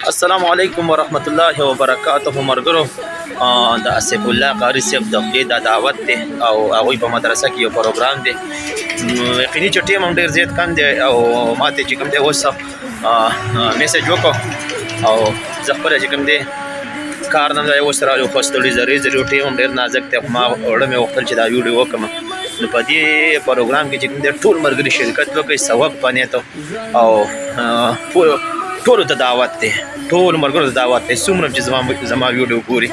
السلام علیکم ورحمت الله وبرکاته مرګرو د اسف الله قاری صاحب د خپل د دعوت ته او هغه په مدرسه کې یو پروګرام دی یقیني چې ټیم هم ډیر زیات کم دی او ماته چې کوم دی وسه میسج وکړو او زه خپل چې کوم دی کار نه یو سره یو خستړي زری ټیم هم ډیر نازک ته ما وړه مې وختل چې دا ویډیو وکم نو په دې پروګرام کې چې کوم دی ټول مرګري شرکت وکړي ثواب پنه ته او ټول ته دعوت دی ټول مرګرو ته دعوت دی څومره چې زما ویډیو ګوري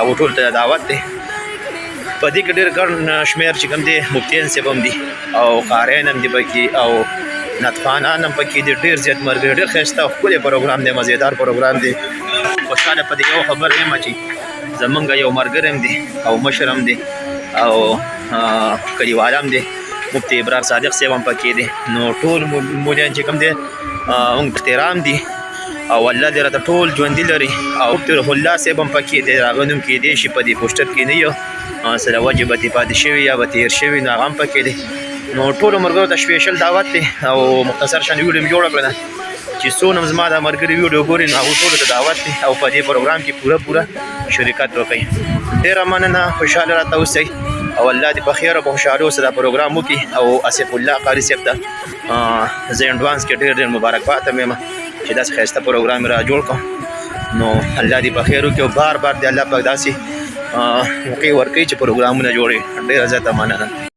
او ټول ته دعوت دی په دې کې ډېر ګڼ شمېر چې کوم دی مفتیان صاحب هم دي او قاریان هم دي پکې او نطفانان هم پکې دي ډېر زیات مرګري ډېر ښایسته او ښکلی پروګرام دی مزېدار پروګرام دی خوشحاله په دې یو خبر یم چې زمونږ یو مرګری هم دی او مشر هم دی او کلیوال هم دی مفتی ابرار صادق صاحب هم پکې دی نو ټول مولیان چې کوم دی احترام دي او الله دې راته ټول ژوندي لري او روح الله صاحب هم پکې دی هغه نوم کېدی شي په دې پوسټر کې نه یو سره وجبتې پاتې شوي یا به تېر شوي نو هغه هم پکې دی نو ټولو ملګرو ته سپیشل دعوت دی او مختصر شان ویډیو مې جوړه کړله چې څونه زما د ملګري ویډیو ګوري نو هغو ټولو ته دعوت دی او په دې پروګرام کې پوره شرکت وکړئ ډېره مننه خوشحاله راته اوسئ او الله دې په خیر او په خوشحالۍ سره دا پروګرام وکړي او اسف الله قاري صاحب ته زه انډوانس کې ډېر مبارکباد هم یم چې داسې ښایسته پروګرام را جوړ کړم نو الله دې په خیر وکړي او بار دې الله پاک داسې موقع ورکړي چې پروګرامونه جوړوي ډېره زیاته مننه